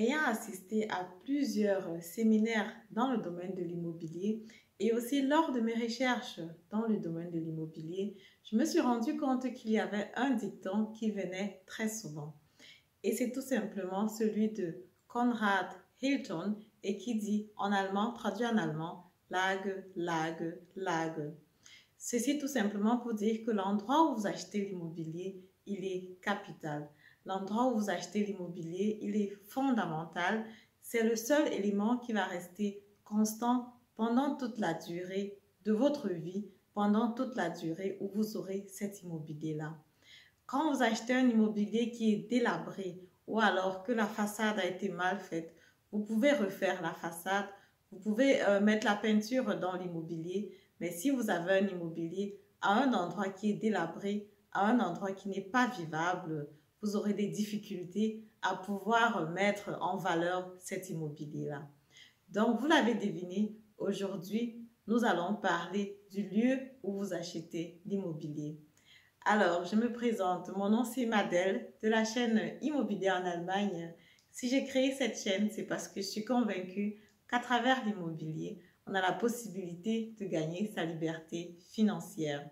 Ayant assisté à plusieurs séminaires dans le domaine de l'immobilier et aussi lors de mes recherches dans le domaine de l'immobilier, je me suis rendu compte qu'il y avait un dicton qui venait très souvent. Et c'est tout simplement celui de Konrad Hilton et qui dit en allemand, traduit en allemand, Lage, Lage, Lage. Ceci tout simplement pour dire que l'endroit où vous achetez l'immobilier, il est capital. L'endroit où vous achetez l'immobilier, il est fondamental. C'est le seul élément qui va rester constant pendant toute la durée de votre vie, pendant toute la durée où vous aurez cet immobilier-là. Quand vous achetez un immobilier qui est délabré ou alors que la façade a été mal faite, vous pouvez refaire la façade, vous pouvez mettre la peinture dans l'immobilier, mais si vous avez un immobilier à un endroit qui est délabré, à un endroit qui n'est pas vivable, vous aurez des difficultés à pouvoir mettre en valeur cet immobilier-là. Donc, vous l'avez deviné, aujourd'hui, nous allons parler du lieu où vous achetez l'immobilier. Alors, je me présente, mon nom c'est Madel de la chaîne Immobilier en Allemagne. Si j'ai créé cette chaîne, c'est parce que je suis convaincue qu'à travers l'immobilier, on a la possibilité de gagner sa liberté financière.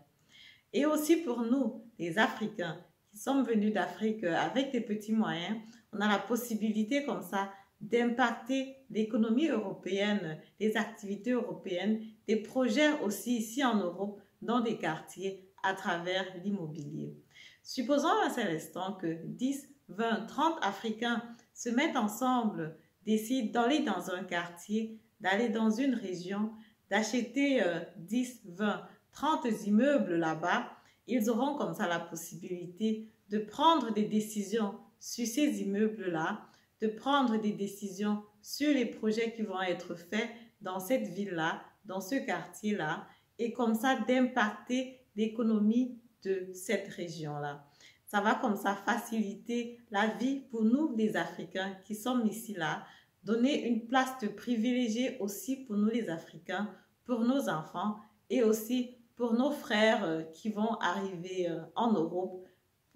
Et aussi pour nous, les Africains, qui sommes venus d'Afrique avec des petits moyens, on a la possibilité comme ça d'impacter l'économie européenne, les activités européennes, des projets aussi ici en Europe, dans des quartiers à travers l'immobilier. Supposons à cet instant que 10, 20, 30 Africains se mettent ensemble, décident d'aller dans un quartier, d'aller dans une région, d'acheter 10, 20, 30 immeubles là-bas. Ils auront comme ça la possibilité de prendre des décisions sur ces immeubles-là, de prendre des décisions sur les projets qui vont être faits dans cette ville-là, dans ce quartier-là, et comme ça d'impacter l'économie de cette région-là. Ça va comme ça faciliter la vie pour nous les Africains qui sommes ici là, donner une place de privilégié aussi pour nous les Africains, pour nos enfants et aussi pour nos frères qui vont arriver en Europe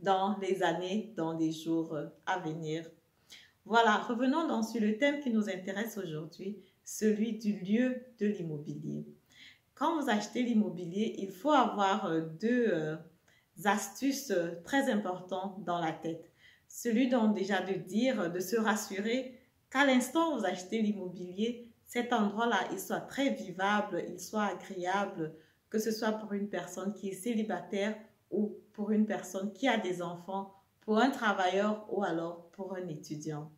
dans les années, dans les jours à venir. Voilà, revenons donc sur le thème qui nous intéresse aujourd'hui, celui du lieu de l'immobilier. Quand vous achetez l'immobilier, il faut avoir deux astuces très importantes dans la tête. Celui donc déjà de dire, de se rassurer qu'à l'instant où vous achetez l'immobilier, cet endroit-là, il soit très vivable, il soit agréable, que ce soit pour une personne qui est célibataire ou pour une personne qui a des enfants, pour un travailleur ou alors pour un étudiant.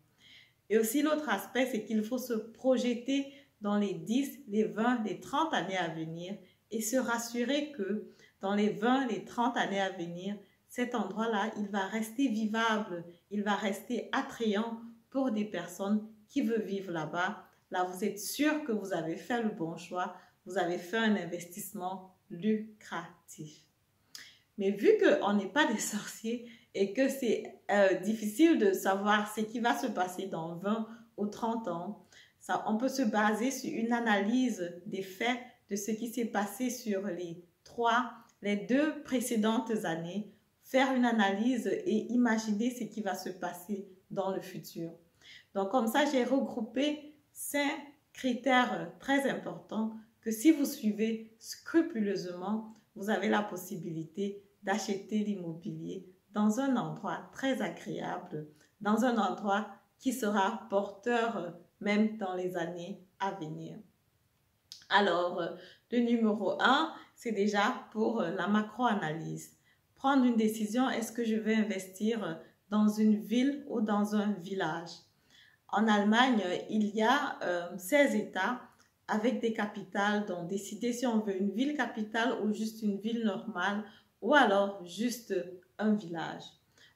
Et aussi l'autre aspect, c'est qu'il faut se projeter dans les 10, les 20, les 30 années à venir et se rassurer que dans les 20, les 30 années à venir, cet endroit-là, il va rester vivable, il va rester attrayant pour des personnes qui veulent vivre là-bas. Là, vous êtes sûr que vous avez fait le bon choix, vous avez fait un investissement lucratif. Mais vu qu'on n'est pas des sorciers et que c'est difficile de savoir ce qui va se passer dans 20 ou 30 ans, ça, on peut se baser sur une analyse des faits de ce qui s'est passé sur les 2 précédentes années, faire une analyse et imaginer ce qui va se passer dans le futur. Donc comme ça, j'ai regroupé 5 critères très importants que si vous suivez scrupuleusement, vous avez la possibilité d'acheter l'immobilier dans un endroit très agréable, dans un endroit qui sera porteur même dans les années à venir. Alors, le numéro 1, c'est déjà pour la macro-analyse. Prendre une décision, est-ce que je vais investir dans une ville ou dans un village? En Allemagne, il y a 16 États avec des capitales, donc décider si on veut une ville capitale ou juste une ville normale ou alors juste un village.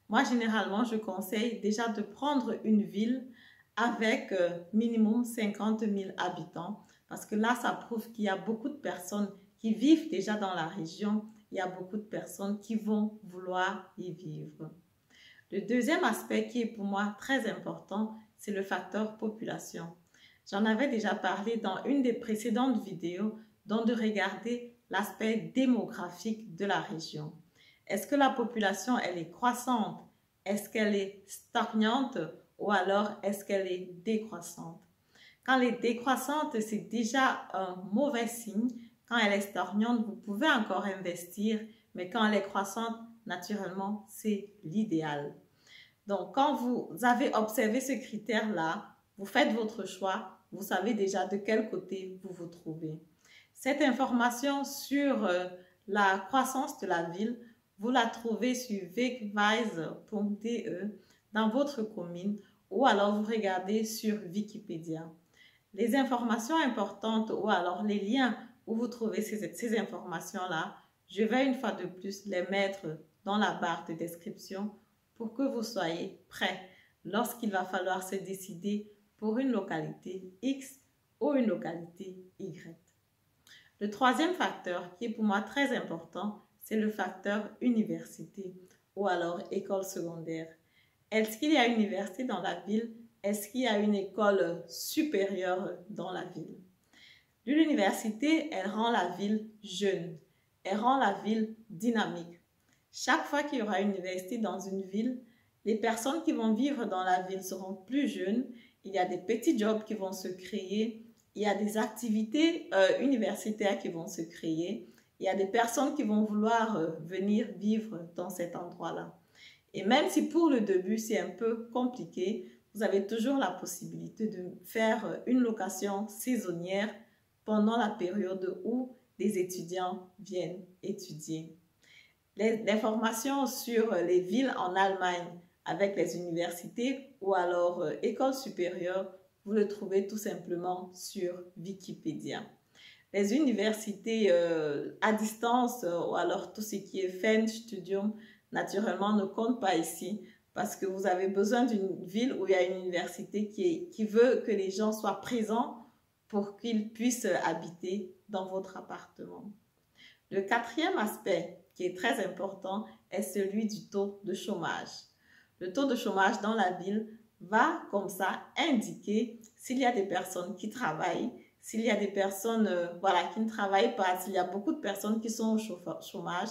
Moi, généralement, je conseille déjà de prendre une ville avec minimum 50 000 habitants parce que là, ça prouve qu'il y a beaucoup de personnes qui vivent déjà dans la région. Il y a beaucoup de personnes qui vont vouloir y vivre. Le deuxième aspect qui est pour moi très important, c'est le facteur population. J'en avais déjà parlé dans une des précédentes vidéos, donc de regarder l'aspect démographique de la région. Est-ce que la population, elle est croissante? Est-ce qu'elle est stagnante? ou alors est-ce qu'elle est décroissante? Quand elle est décroissante, c'est déjà un mauvais signe. Quand elle est stagnante, vous pouvez encore investir, mais quand elle est croissante, naturellement, c'est l'idéal. Donc, quand vous avez observé ce critère-là, vous faites votre choix, vous savez déjà de quel côté vous vous trouvez. Cette information sur la croissance de la ville, vous la trouvez sur wegwise.de dans votre commune ou alors vous regardez sur Wikipédia. Les informations importantes ou alors les liens où vous trouvez ces informations-là, je vais une fois de plus les mettre dans la barre de description pour que vous soyez prêts lorsqu'il va falloir se décider pour une localité X ou une localité Y. Le troisième facteur qui est pour moi très important, c'est le facteur université ou alors école secondaire. Est-ce qu'il y a une université dans la ville? Est-ce qu'il y a une école supérieure dans la ville? L'université, elle rend la ville jeune, elle rend la ville dynamique. Chaque fois qu'il y aura une université dans une ville, les personnes qui vont vivre dans la ville seront plus jeunes. Il y a des petits jobs qui vont se créer. Il y a des activités universitaires qui vont se créer. Il y a des personnes qui vont vouloir venir vivre dans cet endroit-là. Et même si pour le début, c'est un peu compliqué, vous avez toujours la possibilité de faire une location saisonnière pendant la période où les étudiants viennent étudier. L'information sur les villes en Allemagne avec les universités ou alors écoles supérieures, vous le trouvez tout simplement sur Wikipédia. Les universités à distance ou alors tout ce qui est Fernstudium, naturellement, ne compte pas ici parce que vous avez besoin d'une ville où il y a une université qui veut que les gens soient présents pour qu'ils puissent habiter dans votre appartement. Le quatrième aspect qui est très important est celui du taux de chômage. Le taux de chômage dans la ville va comme ça indiquer s'il y a des personnes qui travaillent, s'il y a des personnes qui ne travaillent pas, s'il y a beaucoup de personnes qui sont au chômage,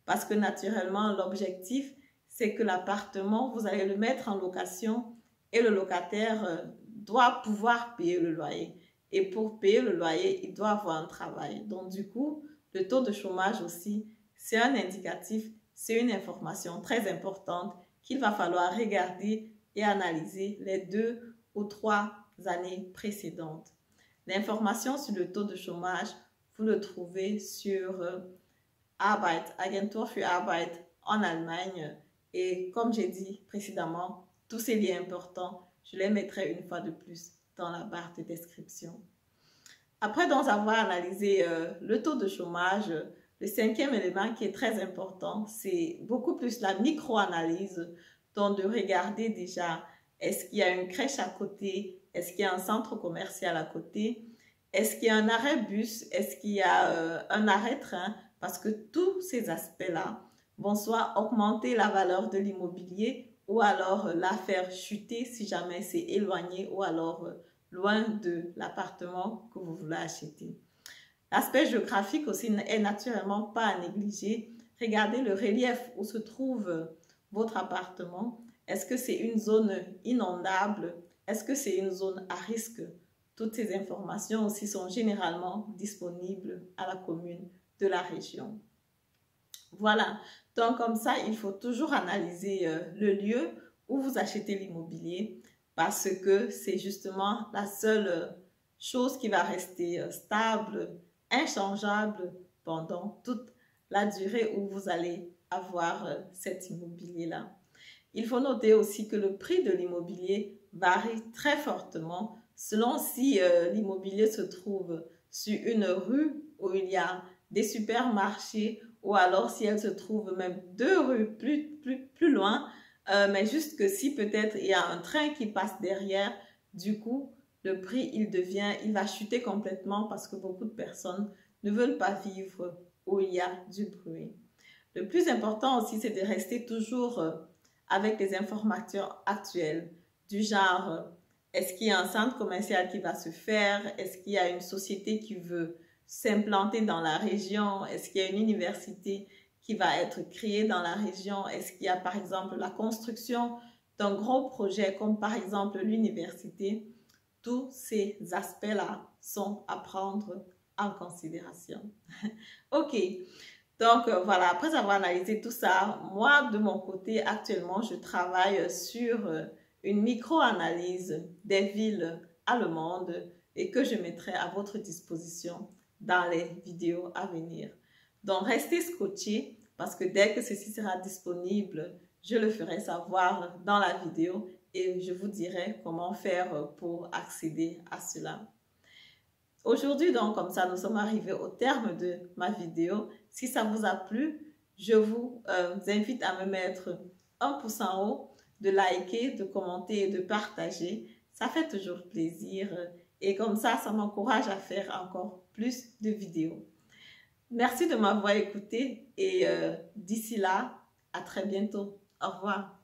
parce que naturellement l'objectif c'est que l'appartement, vous allez le mettre en location et le locataire doit pouvoir payer le loyer. Et pour payer le loyer, il doit avoir un travail. Donc du coup, le taux de chômage aussi, c'est un indicatif, c'est une information très importante qu'il va falloir regarder et analyser les 2 ou 3 années précédentes. L'information sur le taux de chômage, vous le trouvez sur Agentur für Arbeit en Allemagne. Et comme j'ai dit précédemment, tous ces liens importants, je les mettrai une fois de plus dans la barre de description. Après avoir analysé le taux de chômage, le cinquième élément qui est très important, c'est beaucoup plus la micro-analyse, donc de regarder déjà, est-ce qu'il y a une crèche à côté, est-ce qu'il y a un centre commercial à côté, est-ce qu'il y a un arrêt bus, est-ce qu'il y a un arrêt train, parce que tous ces aspects-là vont soit augmenter la valeur de l'immobilier ou alors la faire chuter si jamais c'est éloigné ou alors loin de l'appartement que vous voulez acheter. L'aspect géographique aussi est naturellement pas à négliger. Regardez le relief où se trouve votre appartement. Est-ce que c'est une zone inondable? Est-ce que c'est une zone à risque? Toutes ces informations aussi sont généralement disponibles à la commune de la région. Voilà, donc comme ça, il faut toujours analyser le lieu où vous achetez l'immobilier parce que c'est justement la seule chose qui va rester stable, inchangeable pendant toute la durée où vous allez avoir cet immobilier-là. Il faut noter aussi que le prix de l'immobilier varie très fortement selon si l'immobilier se trouve sur une rue où il y a des supermarchés ou alors si elle se trouve même 2 rues plus loin, mais juste que si peut-être il y a un train qui passe derrière, du coup, le prix, il va chuter complètement parce que beaucoup de personnes ne veulent pas vivre où il y a du bruit. Le plus important aussi, c'est de rester toujours avec les informations actuelles, du genre, est-ce qu'il y a un centre commercial qui va se faire? Est-ce qu'il y a une société qui veut s'implanter dans la région? Est-ce qu'il y a une université qui va être créée dans la région? Est-ce qu'il y a par exemple la construction d'un gros projet comme par exemple l'université, tous ces aspects-là sont à prendre en considération. Ok, donc voilà, après avoir analysé tout ça, moi de mon côté, actuellement, je travaille sur une micro-analyse des villes allemandes et que je mettrai à votre disposition dans les vidéos à venir. Donc restez scotchés parce que dès que ceci sera disponible, je le ferai savoir dans la vidéo et je vous dirai comment faire pour accéder à cela. Aujourd'hui, donc, comme ça, nous sommes arrivés au terme de ma vidéo. Si ça vous a plu, je vous invite à me mettre un pouce en haut, de liker, de commenter et de partager. Ça fait toujours plaisir et comme ça m'encourage à faire encore plus de vidéos. Merci de m'avoir écouté et d'ici là, à très bientôt. Au revoir.